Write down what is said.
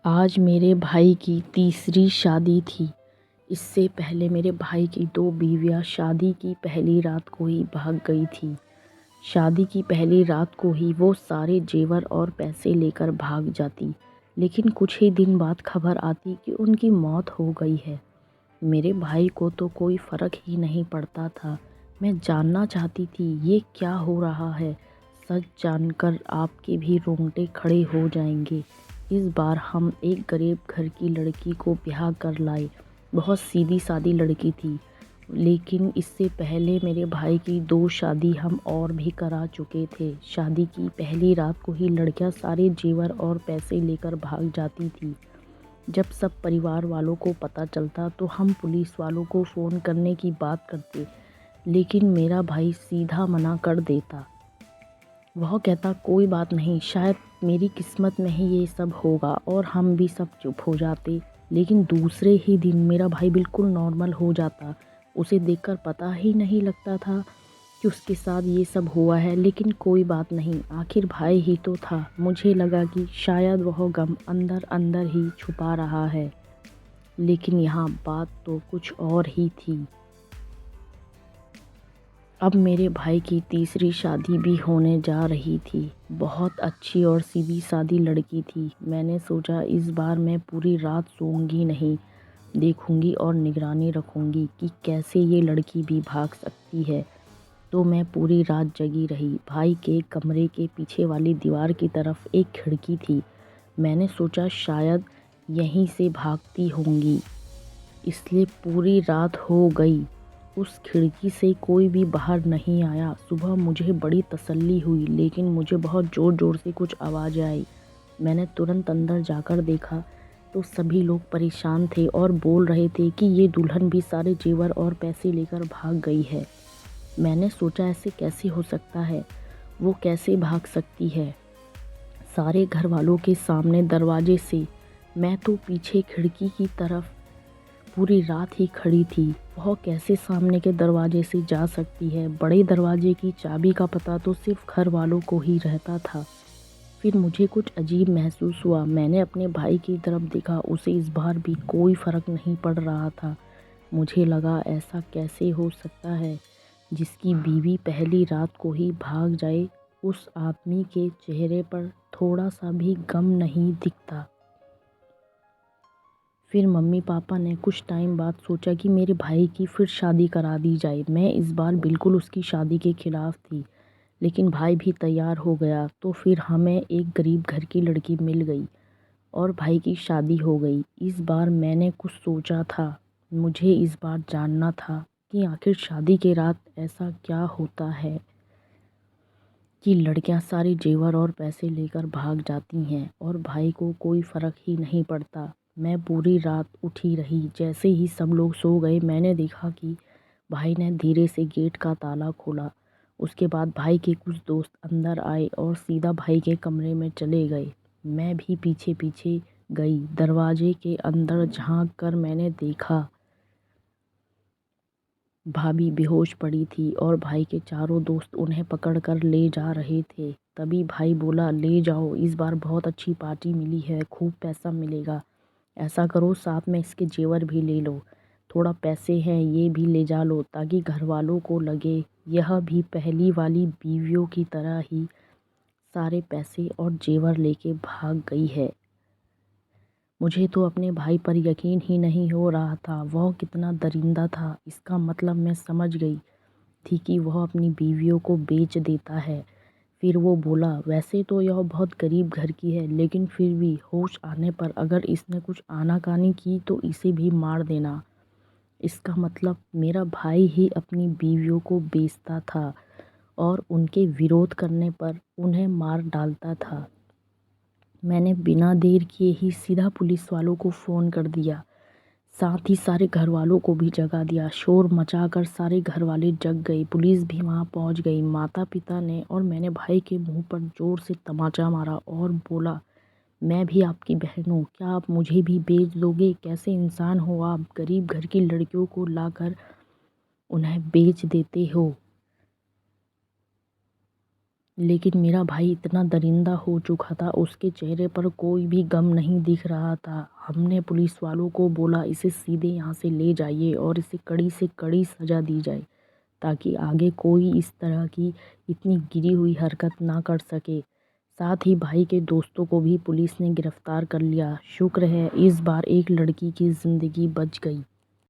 आज मेरे भाई की तीसरी शादी थी। इससे पहले मेरे भाई की 2 बीवियाँ शादी की पहली रात को ही भाग गई थी। शादी की पहली रात को ही वो सारे जेवर और पैसे लेकर भाग जाती, लेकिन कुछ ही दिन बाद खबर आती कि उनकी मौत हो गई है। मेरे भाई को तो कोई फ़र्क ही नहीं पड़ता था। मैं जानना चाहती थी ये क्या हो रहा है। सच जानकर आपके भी रोंगटे खड़े हो जाएंगे। इस बार हम एक गरीब घर की लड़की को ब्याह कर लाए। बहुत सीधी सादी लड़की थी, लेकिन इससे पहले मेरे भाई की 2 शादी हम और भी करा चुके थे। शादी की पहली रात को ही लड़कियां सारे जेवर और पैसे लेकर भाग जाती थी। जब सब परिवार वालों को पता चलता तो हम पुलिस वालों को फ़ोन करने की बात करते, लेकिन मेरा भाई सीधा मना कर देता। वह कहता कोई बात नहीं, शायद मेरी किस्मत में ही ये सब होगा, और हम भी सब चुप हो जाते। लेकिन दूसरे ही दिन मेरा भाई बिल्कुल नॉर्मल हो जाता। उसे देखकर पता ही नहीं लगता था कि उसके साथ ये सब हुआ है, लेकिन कोई बात नहीं, आखिर भाई ही तो था। मुझे लगा कि शायद वह गम अंदर अंदर ही छुपा रहा है, लेकिन यहाँ बात तो कुछ और ही थी। अब मेरे भाई की तीसरी शादी भी होने जा रही थी। बहुत अच्छी और सीधी सादी लड़की थी। मैंने सोचा इस बार मैं पूरी रात सोऊंगी नहीं, देखूंगी और निगरानी रखूंगी कि कैसे ये लड़की भी भाग सकती है। तो मैं पूरी रात जगी रही। भाई के कमरे के पीछे वाली दीवार की तरफ एक खिड़की थी। मैंने सोचा शायद यहीं से भागती होंगी, इसलिए पूरी रात हो गई। उस खिड़की से कोई भी बाहर नहीं आया। सुबह मुझे बड़ी तसल्ली हुई, लेकिन मुझे बहुत ज़ोर ज़ोर से कुछ आवाज़ें आई। मैंने तुरंत अंदर जाकर देखा तो सभी लोग परेशान थे और बोल रहे थे कि ये दुल्हन भी सारे जेवर और पैसे लेकर भाग गई है। मैंने सोचा ऐसे कैसे हो सकता है, वो कैसे भाग सकती है सारे घर वालों के सामने दरवाजे से। मैं तो पीछे खिड़की की तरफ पूरी रात ही खड़ी थी। वह कैसे सामने के दरवाजे से जा सकती है। बड़े दरवाजे की चाबी का पता तो सिर्फ घर वालों को ही रहता था। फिर मुझे कुछ अजीब महसूस हुआ। मैंने अपने भाई की तरफ देखा, उसे इस बार भी कोई फ़र्क नहीं पड़ रहा था। मुझे लगा ऐसा कैसे हो सकता है, जिसकी बीवी पहली रात को ही भाग जाए, उस आदमी के चेहरे पर थोड़ा सा भी गम नहीं दिखता। फिर मम्मी पापा ने कुछ टाइम बाद सोचा कि मेरे भाई की फिर शादी करा दी जाए। मैं इस बार बिल्कुल उसकी शादी के खिलाफ़ थी, लेकिन भाई भी तैयार हो गया। तो फिर हमें एक गरीब घर की लड़की मिल गई और भाई की शादी हो गई। इस बार मैंने कुछ सोचा था। मुझे इस बार जानना था कि आखिर शादी के रात ऐसा क्या होता है कि लड़कियां सारे जेवर और पैसे लेकर भाग जाती हैं और भाई को कोई फ़र्क ही नहीं पड़ता। मैं पूरी रात उठी रही। जैसे ही सब लोग सो गए, मैंने देखा कि भाई ने धीरे से गेट का ताला खोला। उसके बाद भाई के कुछ दोस्त अंदर आए और सीधा भाई के कमरे में चले गए। मैं भी पीछे पीछे गई। दरवाजे के अंदर झांक कर मैंने देखा भाभी बेहोश पड़ी थी और भाई के चारों दोस्त उन्हें पकड़कर ले जा रहे थे। तभी भाई बोला, ले जाओ, इस बार बहुत अच्छी पार्टी मिली है, खूब पैसा मिलेगा। ऐसा करो साथ में इसके जेवर भी ले लो, थोड़ा पैसे हैं ये भी ले जा लो, ताकि घर वालों को लगे यह भी पहली वाली बीवियों की तरह ही सारे पैसे और जेवर लेके भाग गई है। मुझे तो अपने भाई पर यकीन ही नहीं हो रहा था। वह कितना दरिंदा था। इसका मतलब मैं समझ गई थी कि वह अपनी बीवियों को बेच देता है। फिर वो बोला, वैसे तो यह बहुत गरीब घर की है, लेकिन फिर भी होश आने पर अगर इसने कुछ आनाकानी की तो इसे भी मार देना। इसका मतलब मेरा भाई ही अपनी बीवियों को बेचता था और उनके विरोध करने पर उन्हें मार डालता था। मैंने बिना देर किए ही सीधा पुलिस वालों को फ़ोन कर दिया। साथ ही सारे घर वालों को भी जगा दिया। शोर मचाकर सारे घर वाले जग गए। पुलिस भी वहां पहुंच गई। माता पिता ने और मैंने भाई के मुंह पर जोर से तमाचा मारा और बोला, मैं भी आपकी बहन हूँ, क्या आप मुझे भी बेच दोगे? कैसे इंसान हो आप, गरीब घर की लड़कियों को लाकर उन्हें बेच देते हो। लेकिन मेरा भाई इतना दरिंदा हो चुका था, उसके चेहरे पर कोई भी गम नहीं दिख रहा था। हमने पुलिस वालों को बोला इसे सीधे यहाँ से ले जाइए और इसे कड़ी से कड़ी सज़ा दी जाए ताकि आगे कोई इस तरह की इतनी गिरी हुई हरकत ना कर सके। साथ ही भाई के दोस्तों को भी पुलिस ने गिरफ्तार कर लिया। शुक्र है इस बार एक लड़की की ज़िंदगी बच गई।